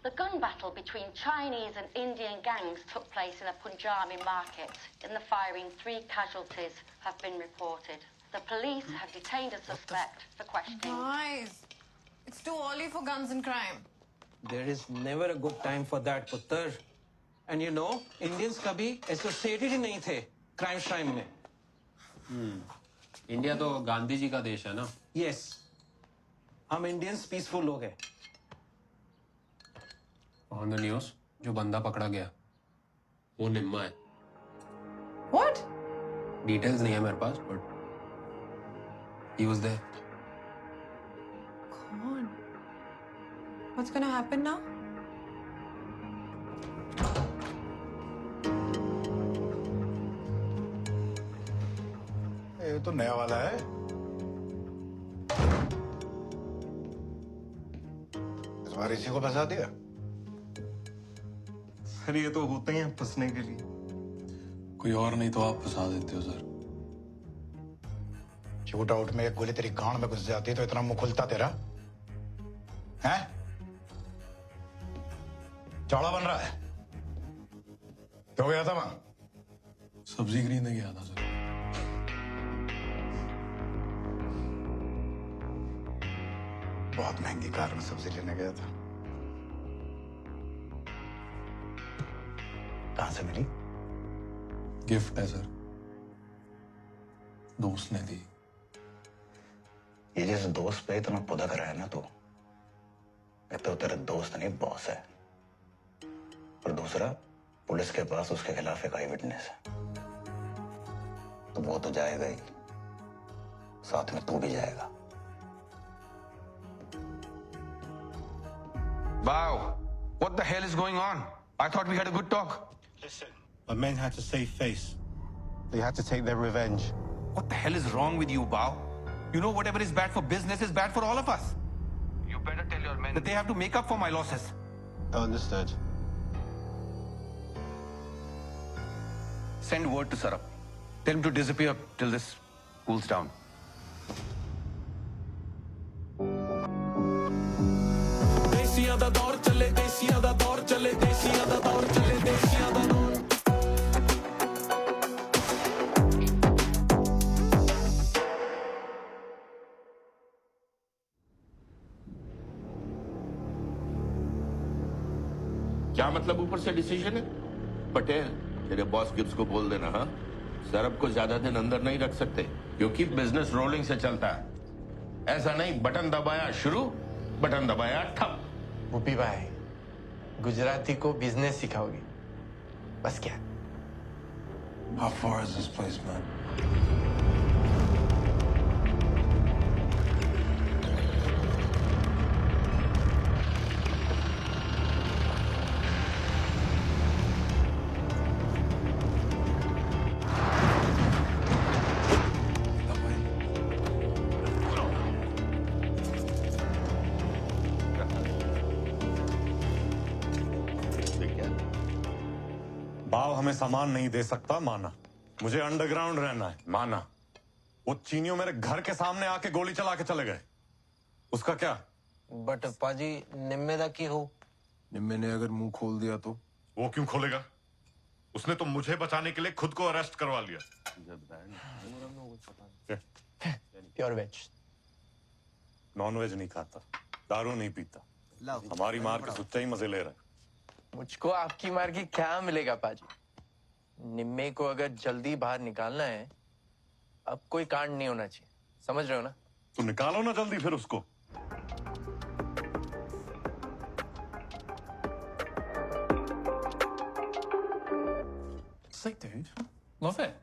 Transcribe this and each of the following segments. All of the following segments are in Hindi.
The gun battle between Chinese and Indian gangs took place in a Punjabi market. In the firing, 3 casualties have been reported. The police have detained a suspect for questioning. Guys, it's too early for guns and crime. There is never a good time for that, Puttar. And you know, Indians कभी associated ही नहीं थे crime श्राइम में. इंडिया तो गांधी जी का देश है ना. Yes, हम Indians peaceful लोग हैं. ऑन द न्यूज जो बंदा पकड़ा गया वो निम्मा है. What? डिटेल्स नहीं है मेरे पास but he was there. God. What's gonna happen now? ये तो नया वाला है. इस बार इसी को फंसा दिया. सर ये तो होते ही हैं फंसने के लिए. कोई और नहीं तो आप फंसा देते हो सर. शूट आउट में एक गोली तेरी गांड में घुस जाती तो इतना मुंह खुलता तेरा है? चौड़ा बन रहा है. क्यों गया था वहां? सब्जी खरीदने गया था सर. बहुत महंगी कार में सब्जी लेने गया था. कहां से मिली? गिफ्ट है सर, दोस्त ने दी. ये जिस दोस्त पे इतना पुदक रहा है ना तो एक तो तेरा दोस्त नहीं बॉस है, और दूसरा पुलिस के पास उसके खिलाफ एक आई विटनेस है. तो वो तो जाएगा ही, साथ में तू भी जाएगा. Wow, what the hell is going on? I thought we had a good talk. Listen, my men had to save face. They had to take their revenge. What the hell is wrong with you, Bao? You know whatever is bad for business is bad for all of us. You better tell your men that they have to make up for my losses. Understood. Send word to Sarab. Tell him to disappear till this cools down. देसियां दा दौर चले, देसियां दा दौर चले, देसियां दा दौर चले, देसियां दा दौर. क्या मतलब ऊपर से डिसीजन है? पटेल तेरे बॉस गिब्स को बोल देना. हाँ, सरब को ज्यादा दिन अंदर नहीं रख सकते क्योंकि बिजनेस रोलिंग से चलता है. ऐसा नहीं बटन दबाया शुरू, बटन दबाया ठप. भूपी भाई, गुजराती को बिजनेस सिखाओगे बस क्या? How far is this place, man? भाव हमें सामान नहीं दे सकता, माना. मुझे अंडरग्राउंड रहना है, माना. वो चीनियों मेरे घर के सामने आके गोली चला के चले गए, उसका क्या? बट पाजी निम्मे दा की हो? निम्मे ने अगर मुंह खोल दिया तो? वो क्यों खोलेगा? उसने तो मुझे बचाने के लिए खुद को अरेस्ट करवा लिया. Pure veg. नॉन वेज नहीं खाता, दारू नहीं पीता. हमारी मार के सुच्चा ही मजे ले रहा है. मुझको आपकी मार की क्या मिलेगा पाजी? निम्मे को अगर जल्दी बाहर निकालना है, अब कोई कांड नहीं होना चाहिए. समझ रहे हो ना? तो निकालो ना जल्दी फिर उसको. Sick, dude. Love it.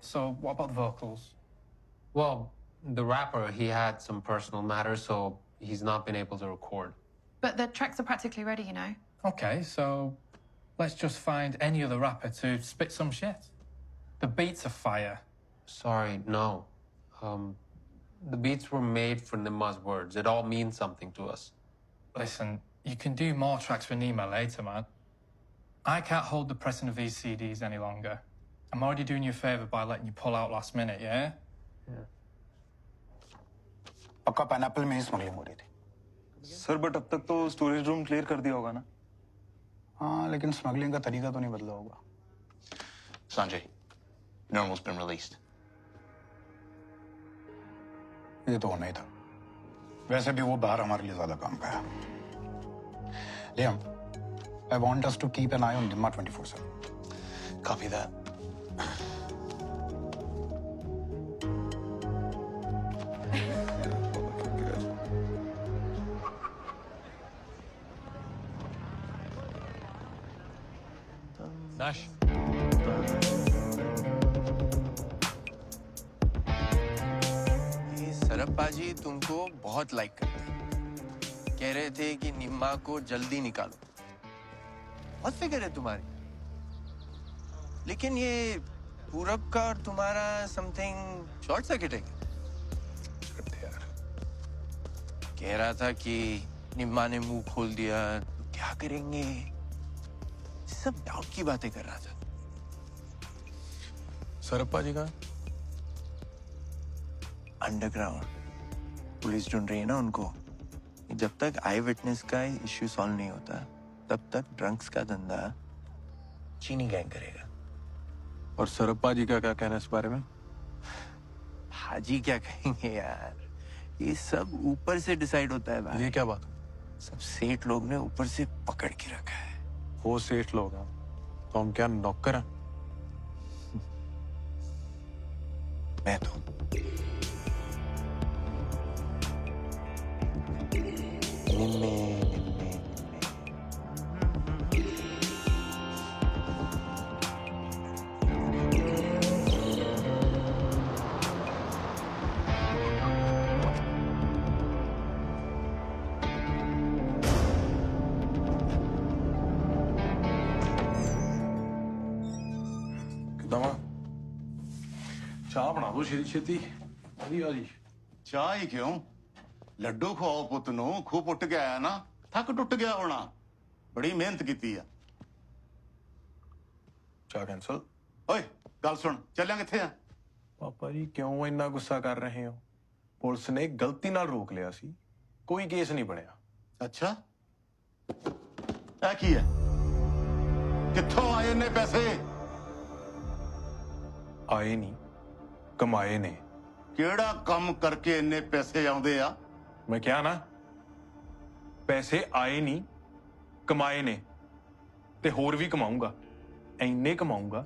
So, what about the vocals? Well, the rapper, he had some personal matters, so he's not been able to record. But the tracks are practically ready, you know. Okay, so let's just find any other rapper to spit some shit. The beats are fire. Sorry, no. The beats were made for Nimma's words. It all means something to us. Listen, you can do more tracks for Nima later, man. I can't hold the pressing of these CDs any longer. I'm already doing you a favor by letting you pull out last minute, yeah? पक्का पाइनएप्पल में ही स्मगलिंग हो रही थी. सर बट अब तक तो स्टोरेज रूम क्लियर कर दिया होगा ना? हाँ, लेकिन स्मगलिंग का तरीका तो नहीं बदला होगा। Sanjay, Normal's been released. ये तो होना ही था। वैसे भी वो बाहर हमारे लिए ज्यादा काम का है। Liam, I want us to keep an eye on Nimma 24/7. Copy that. Nash. ये सरप्पा जी तुमको बहुत लाइक करते हैं। कह रहे थे कि निम्मा को जल्दी निकालो। बहुत फिक्र है तुम्हारी। लेकिन ये पूरब का और तुम्हारा समथिंग शॉर्ट सर्किट है क्या? कह रहा था कि निम्मा ने मुंह खोल दिया तो क्या करेंगे? सब डाउट की बातें कर रहा था। सरप्पा जी का अंडरग्राउंड पुलिस ढूंढ रही है ना उनको। जब तक आई विटनेस का इश्यू सॉल्व नहीं होता तब तक ड्रंक्स का धंधा चीनी गैंग करेगा। और सरप्पा जी का क्या कहना है इस बारे में? हाजी क्या कहेंगे यार, ये सब ऊपर से डिसाइड होता है भाई। ये क्या बात? सब सेठ लोग ने ऊपर से पकड़ के रखा है। वो सेठ लोग हैं तो हम क्या नौकर हैं? मैं तो निम्मे ਚਾਹ ਬਣਾ ਦੋ ਛੇਤੀ ਛੇਤੀ ਵਧੀਆ ਜੀ। ਚਾਹ ਹੀ ਕਿਉਂ? ਲੱਡੂ ਖਵਾਓ ਪੁੱਤ ਨੂੰ, ਖੂਹ ਪੁੱਟ ਕੇ ਆਇਆ ਨਾ, ਥੱਕ ਟੁੱਟ ਗਿਆ ਹੋਣਾ। ਬੜੀ ਮਿਹਨਤ ਕੀਤੀ ਆ। ਚਾਹ ਕੈਂਸਲ। ਓਏ ਗੱਲ ਸੁਣ, ਚੱਲਿਆ ਕਿੱਥੇ ਆ? ਪਾਪਾ ਜੀ ਕਿਉਂ ਇੰਨਾ ਗੁੱਸਾ ਕਰ ਰਹੇ ਹੋ? ਪੁਲਿਸ ਨੇ ਗਲਤੀ ਨਾਲ ਰੋਕ ਲਿਆ ਸੀ, ਕੋਈ ਕੇਸ ਨਹੀਂ ਬਣਿਆ। ਅੱਛਾ, ਇਹ ਕੀ ਹੈ? ਕਿੱਥੋਂ ਆਏ ਨੇ ਪੈਸੇ? ਆਏ ਨਹੀਂ, ਕਮਾਏ ਨੇ। ਕਿਹੜਾ ਕੰਮ ਕਰਕੇ ਇੰਨੇ ਪੈਸੇ ਆਉਂਦੇ ਆ? ਮੈਂ ਕਿਹਾ ਨਾ, ਪੈਸੇ ਆਏ ਨਹੀਂ ਕਮਾਏ ਨੇ ਤੇ ਹੋਰ ਵੀ ਕਮਾਊਂਗਾ। ਇੰਨੇ ਕਮਾਊਂਗਾ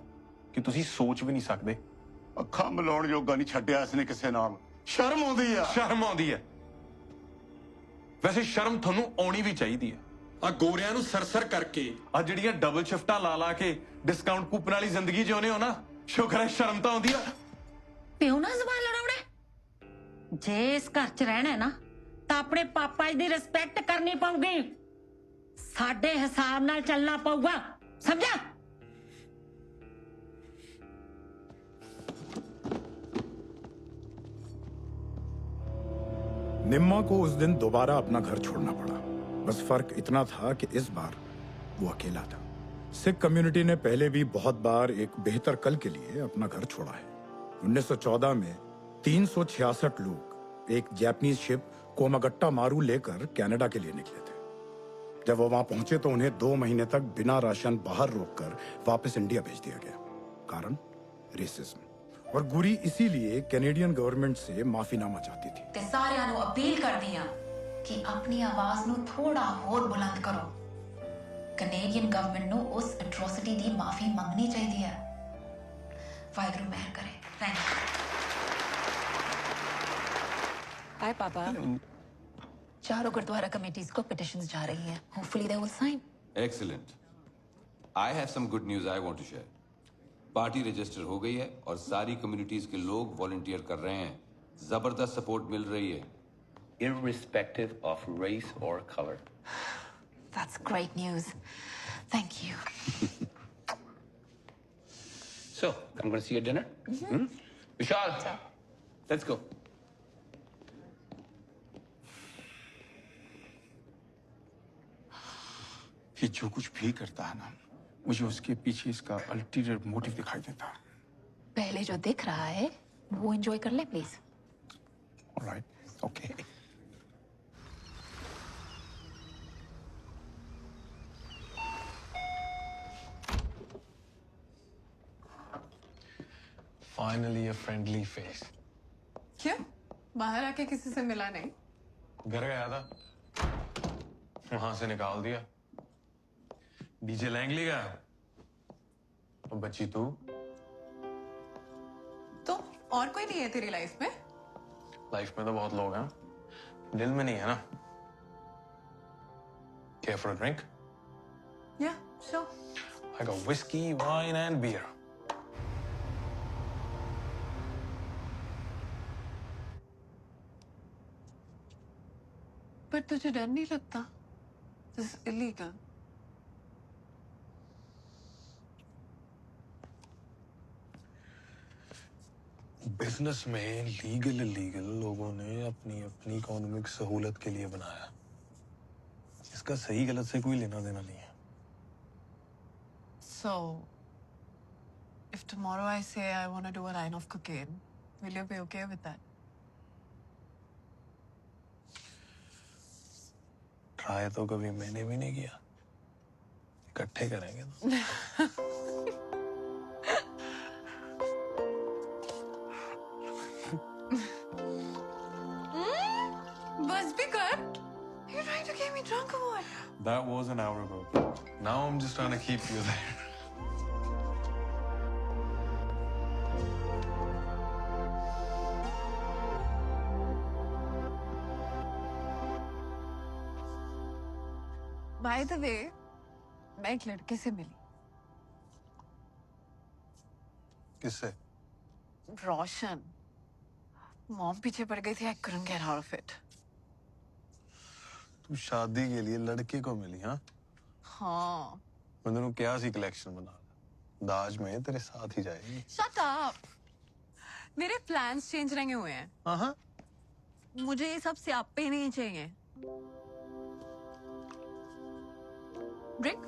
ਕਿ ਤੁਸੀਂ ਸੋਚ ਵੀ ਨਹੀਂ ਸਕਦੇ। ਅੱਖਾਂ ਮਿਲਾਉਣ ਜੋਗਾ ਨਹੀਂ ਛੱਡਿਆ ਇਸਨੇ ਕਿਸੇ ਨਾਲ। ਸ਼ਰਮ ਆਉਂਦੀ ਆ। ਸ਼ਰਮ ਆਉਂਦੀ ਹੈ। ਵੈਸੇ ਸ਼ਰਮ ਤੁਹਾਨੂੰ ਆਉਣੀ ਵੀ ਚਾਹੀਦੀ ਹੈ। ਆ ਗੋਰਿਆਂ ਨੂੰ ਸਰਸਰ ਕਰਕੇ ਆ ਜਿਹੜੀਆਂ ਡਬਲ ਸ਼ਿਫਟਾਂ ਲਾ ਲਾ ਕੇ ਡਿਸਕਾਊਂਟ ਕੂਪਨ ਵਾਲੀ ਜ਼ਿੰਦਗੀ ਜਿਉਨੇ ਹੋ ਨਾ, ਸ਼ੁਕਰ ਹੈ ਸ਼ਰਮ ਤਾਂ ਆਉਂਦੀ ਆ। ਪਿਓ ਨਾਲ ਜ਼ਬਾਨ ਲੜਾਉਣਾ? ਜੇ ਇਸ ਘਰ 'ਚ ਰਹਿਣਾ ਨਾ ਤਾਂ ਆਪਣੇ ਪਾਪਾ ਜੀ ਦੀ ਰਿਸਪੈਕਟ ਕਰਨੀ ਪਊਗੀ। ਸਾਡੇ ਹਿਸਾਬ ਨਾਲ ਚੱਲਣਾ ਪਊਗਾ, ਸਮਝਿਆ? निम्मा को उस दिन दोबारा अपना घर छोड़ना पड़ा। बस फर्क इतना था कि इस बार वो अकेला था। सिख कम्युनिटी ने पहले भी बहुत बार एक बेहतर कल के लिए अपना घर छोड़ा है। 1914 में 366 लोग एक जापानीज शिप कोमागट्टा मारू लेकर कनाडा के लिए निकले थे। जब वो वहां पहुंचे तो उन्हें 2 महीने तक बिना राशन बाहर रोककर वापस इंडिया भेज दिया गया। कारण रेसिज्म। और गुरी इसीलिए कैनेडियन गवर्नमेंट से माफीनामा चाहती थी। ਤੇ ਸਾਰਿਆਂ ਨੂੰ ਅਪੀਲ ਕਰਦੀ ਆ ਕਿ ਆਪਣੀ ਆਵਾਜ਼ ਨੂੰ ਥੋੜਾ ਹੋਰ ਬੁਲੰਦ ਕਰੋ। ਕੈਨੇਡੀਅਨ ਗਵਰਨਮੈਂਟ ਨੂੰ ਉਸ ਐਟਰੋਸਿਟੀ ਦੀ ਮਾਫੀ ਮੰਗਣੀ ਚਾਹੀਦੀ ਹੈ। ਵਾਹਿਗੁਰੂ ਮਿਹਰ ਕਰੇ। Thank you. हाय पापा। चारों गुरुद्वारा कमेटीज को पिटिशंस जा रही हैं। Hopefully they will sign. Excellent. I have some good news I want to share. Party register हो गई है और सारी कम्युनिटीज के लोग वॉलंटियर कर रहे हैं। जबरदस्त सपोर्ट मिल रही है, irrespective of race or color. That's great news. Thank you. So, I'm going to see you at dinner. Vishal, let's go. ये जो कुछ भी करता है ना, मुझे उसके पीछे इसका अल्टीरियर मोटिव दिखाई देता है। पहले जो दिख रहा है वो एंजॉय कर ले please. Alright, okay. Finally a friendly face. क्यों? बाहर आके किसी से मिला नहीं? घर गया था, वहां से निकाल दिया। डीजे लैंगली गया। और बची तू? तो और कोई नहीं है तेरी लाइफ में? लाइफ में तो बहुत लोग हैं, दिल में नहीं है ना। Care for a drink? Yeah, sure. I got whiskey, wine and beer. पर तुझे डर नहीं लगता? This is illegal. बिजनेस में लीगल इलीगल लोगों ने अपनी अपनी इकोनॉमिक सहूलत के लिए बनाया। इसका सही गलत से कोई लेना देना नहीं है। So, if tomorrow I say I want to do a line of cocaine, will you be okay with that? Try तो कभी मैंने भी नहीं किया। इकट्ठे करेंगे तो। बस भी कर। You're trying to get me drunk or what? That was an hour ago. Now I'm just trying to keep you there. By the way, मैं एक लड़के से मिली। किससे? रोशन। मॉम पीछे पड़ गई थी। I couldn't get out of it. तू शादी के लिए लड़के को मिली हाँ? हाँ। मैं तेनों क्या सी कलेक्शन बना दा। दाज में तेरे साथ ही जाएगी। Shut up. मेरे प्लान्स चेंज नहीं हुए हैं। हाँ। मुझे ये सब स्यापे नहीं चाहिए। Drink?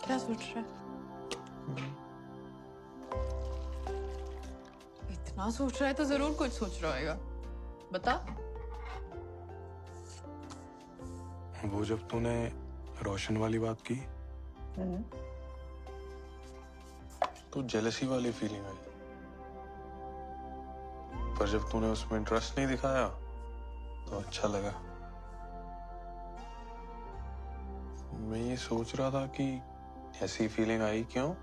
क्या सोच रहा है? इतना सोच रहा है तो जरूर कुछ सोच रहा होगा। बता। वो जब तूने रोशन वाली बात की तो जेलसी वाली फीलिंग आई, पर जब तूने उसमें इंटरेस्ट नहीं दिखाया तो अच्छा लगा। मैं ये सोच रहा था कि ऐसी फीलिंग आई क्यों?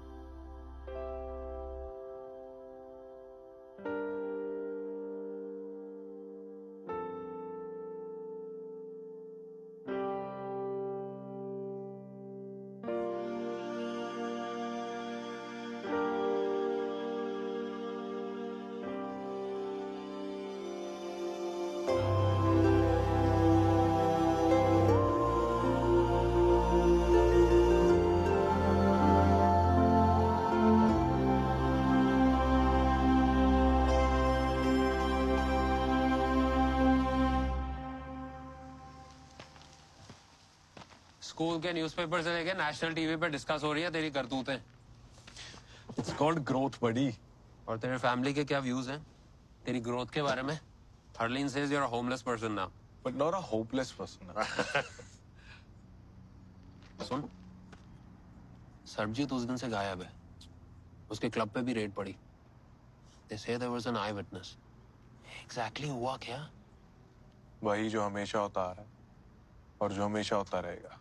स्कूल के न्यूज़पेपर से लेके नेशनल टीवी पे डिस्कस हो रही है तेरी करतूतें। It's called growth, buddy. और तेरे फैमिली के क्या व्यूज हैं तेरी ग्रोथ के बारे में? Harleen says you're a homeless person now. But not a hopeless person. सुन, सरबजीत उस दिन से गायब है। उसके क्लब पे भी रेड पड़ी। They say there was an eyewitness. Exactly हुआ क्या? वही जो हमेशा होता आ रहा है और जो हमेशा होता रहेगा।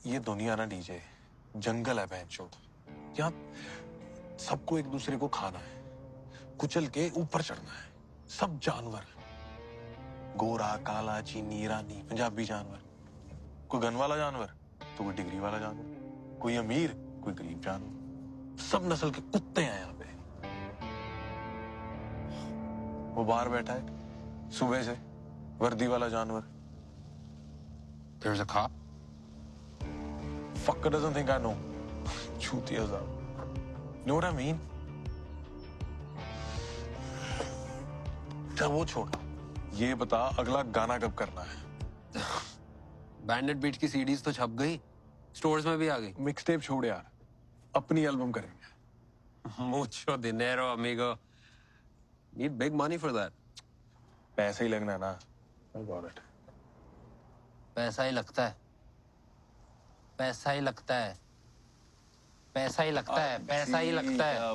ये दुनिया ना डीजे, जंगल है बहनचोद। यहाँ सबको एक दूसरे को खाना है, कुचल के ऊपर चढ़ना है। सब जानवर, गोरा, काला, चीनी, ईरानी, पंजाबी जानवर। कोई गन वाला जानवर तो कोई डिग्री वाला जानवर, कोई अमीर कोई गरीब जानवर। सब नस्ल के कुत्ते हैं यहाँ पे। वो बाहर बैठा है सुबह से, वर्दी वाला जानवर। There's a cop. Fucker doesn't think I know. Chutiya saab. You know what I mean? चल वो छोड़, ये बता अगला गाना कब करना है? बैंडेड बीट की सीडीज तो छप गई, स्टोर्स में भी आ गई। मिक्स टेप छोड़ यार, अपनी एल्बम करेंगे। Mucho dinero, amigo. Need big money for that. पैसा ही लगना है ना। I got it. पैसा ही लगता है, पैसा ही लगता है, पैसा ही लगता है, पैसा ही लगता है।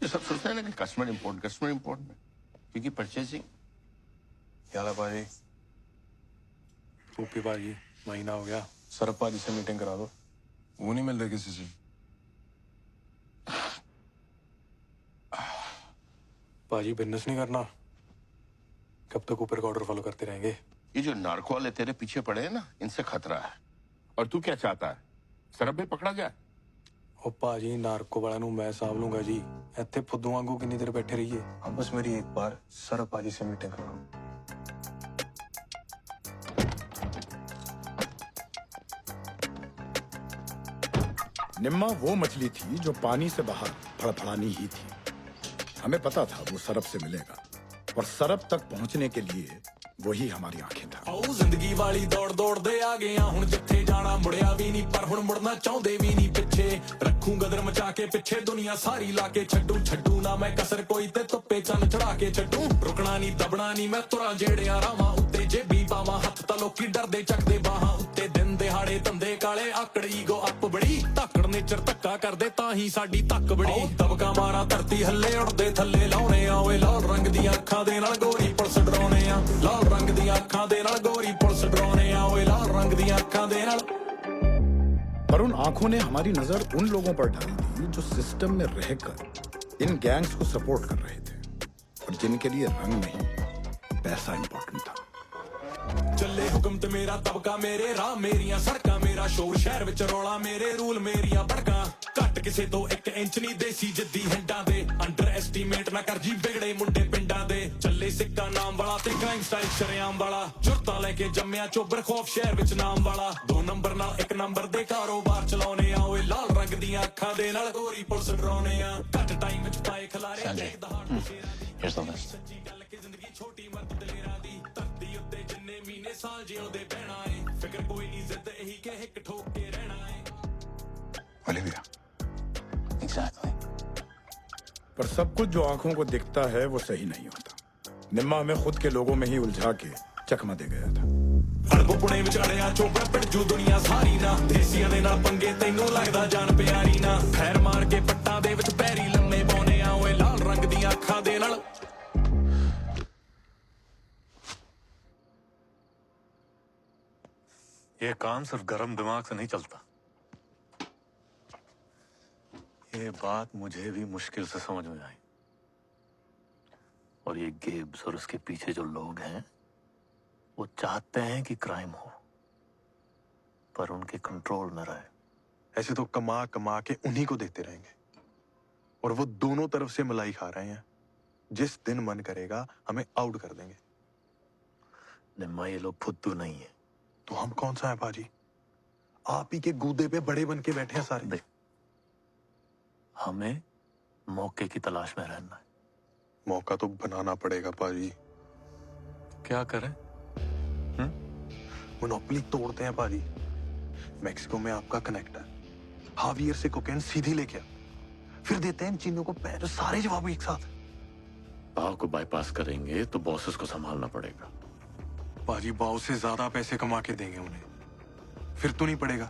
ये सब सोचते हैं ना कि कस्टमर इम्पोर्ट में, क्योंकि परचेसिंग। क्या ला पाजी? ओके पाजी, महीना हो गया। सरब पाजी से मीटिंग करा दो। वो नहीं मिल रहे किसी से। पाजी बिजनेस नहीं करना, कब तक ऊपर का ऑर्डर फॉलो करते रहेंगे? ये जो नार्को वाले तेरे पीछे पड़े हैं ना, इनसे खतरा है। और तू क्या चाहता है, सरब भी पकड़ा जाए? ओ पाजी नार्को वाला नू मैं साहब लूंगा जी। इतने फुद्दू वांगू कितनी देर बैठे रहिए। अब बस मेरी एक बार सरब पाजी से मीटिंग करो। निम्मा वो मछली थी जो पानी से बाहर फड़फड़ानी ही थी। हमें पता था वो सरब से मिलेगा, और सरब तक पहुंचने के लिए वही हमारी आंखें था। आओ जिंदगी वाली दौड़ दौड़ दे आ गए हुण, जिथे जाना मुड़िया भी नहीं, पर हुण मुड़ना चाहते भी नहीं पिछे। रखूं गदर मचा के पिछे दुनिया सारी लाके छड्डू ना मैं कसर कोई ते तुप्पे चन चढ़ा के छड्डू। रुकना नहीं दबना नहीं मैं तुरा जेड़िया रावां उत्ते, जेबी पावां हत्थ तां लोकी डरदे चकदे बाहां उत्ते। दिन दिहाड़े धंधे काले आकड़ी गो अप बड़ी, धाकड़ नेचर धक्का करदे तां ही साडी तक बड़ी। दबका मारा धरती हल्ले उड़दे थल्ले लाउणे आ, ओए लाल रंग दियां अखां दे नाल गोरी पुलिस डराउने आ। लाल रंग दियां अखां दे नाल गोरी पुलिस डराउने आ, ओए लाल रंग दियां अखां दे नाल। पर उन आंखों ने हमारी नजर उन लोगों पर डाली थी जो सिस्टम में रहकर इन गैंग्स को सपोर्ट कर रहे थे, और जिनके लिए रंग नहीं पैसा इंपॉर्टेंट था। चले हुक्म ते मेरा तबका मेरे राह मेरियां सड़कां, मेरा शोर शहर विच रौला मेरे रूल मेरियां भड़कां। घट किसे तो 1 इंच नहीं देसी जिद्दी हिंडा दे, अंडर एस्टीमेट ना कर जी बिगड़े मुंडे पिंडा दे। चले सिक्का नाम वाला ते क्राइम स्टाइल शरेआम वाला, जुरतां लेके जम्मिया चोबर खौफ शहर विच नाम वाला। 2 नंबर नाल 1 नंबर दे कारोबार चलाउने आ, ओए लाल रंग दियां अखां दे नाल गोरी पुलिस डराउने आ। घट टाइम विच पाए खलारे Here's the list. Olivia. Exactly. पर सब कुछ जो आंखों को दिखता है वो सही नहीं होता। निम्मा हमें खुद के लोगों में ही उलझा के चकमा दे गया था। अड़बुपणे विच अड़िया चोबड़ पिड़जू दुनिया सारी ना, देसियां दे नाल पंगे तैनू लगदा जान प्यारी ना। खैर मार के पट्टां दे विच पैरी लम्मे पाउने आ, ओए लाल रंग दियां अखां दे नाल। ये काम सिर्फ गर्म दिमाग से नहीं चलता। ये बात मुझे भी मुश्किल से समझ में आई। और ये गेब्स और उसके पीछे जो लोग हैं वो चाहते हैं कि क्राइम हो, पर उनके कंट्रोल में रहे। ऐसे तो कमा कमा के उन्हीं को देते रहेंगे, और वो दोनों तरफ से मलाई खा रहे हैं। जिस दिन मन करेगा हमें आउट कर देंगे। निम्मा ये लोग फुद्दू नहीं है। तो हम कौन सा है पाजी? आप ही के गूदे पे बड़े बन के बैठे हैं सारे। हमें मौके की तलाश में रहना है। मौका तो बनाना पड़ेगा पाजी। क्या करें? मोनोपोली तोड़ते हैं पाजी। मैक्सिको में आपका कनेक्ट है, हावियर से कोकेन सीधी लेके आ, फिर देते हैं इन चीनों को पैर सारे जवाब एक साथ। भाव को बाईपास करेंगे तो बॉसेस को संभालना पड़ेगा। पाजी बाव से ज्यादा पैसे कमा के देंगे उन्हें, फिर तो नहीं पड़ेगा।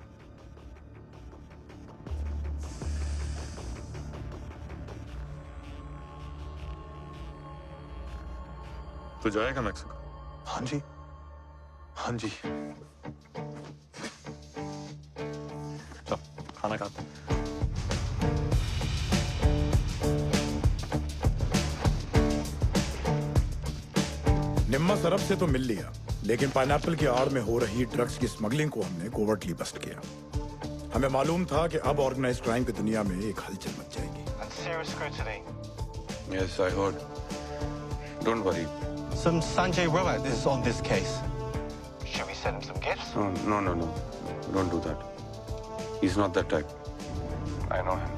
तो जाएगा मैक्सिको? हाँ जी, हाँ जी। चल खाना खाते हैं। निम्मा सरब से तो मिल लिया, लेकिन पाइनएप्पल की आड़ में हो रही ड्रग्स की स्मगलिंग को हमने कोवर्टली बस्ट किया। हमें मालूम था कि अब ऑर्गेनाइज्ड क्राइम की दुनिया में एक हलचल मच जाएगी। Yes, I heard. Don't worry. Some Sanjay Rawat is on this case. Should we send him some gifts? No. Don't do that. He's not that type. I know him.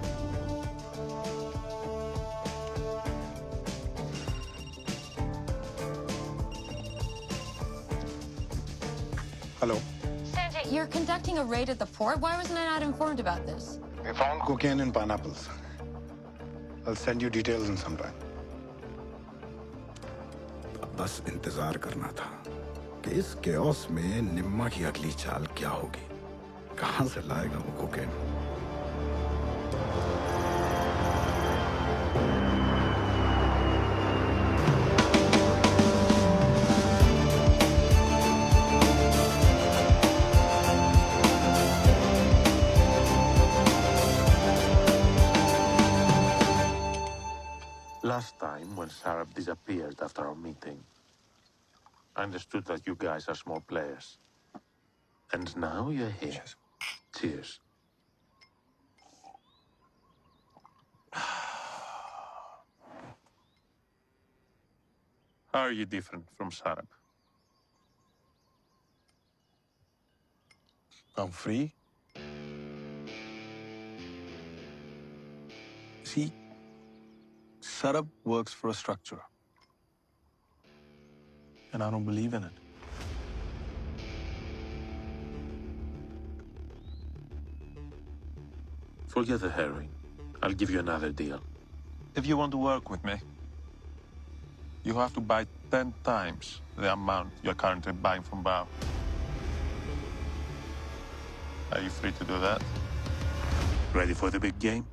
Hello Sanjay, You're conducting a raid at the port? Why wasn't I not informed about this? We found cocaine in pineapples. I'll send you details in some time. बस इंतजार करना था कि इस केओस में निम्मा की अगली चाल क्या होगी, कहां से लाएगा वो cocaine. Last time, when Sarab disappeared after our meeting, I understood that you guys are small players. And now you're here. Cheers. How are you different from Sarab? I'm free. See, Sarab works for a structure. And I don't believe in it. Forget the heroin. I'll give you another deal. If you want to work with me, you have to buy 10 times the amount you're currently buying from Bao. Are you free to do that? Ready for the big game?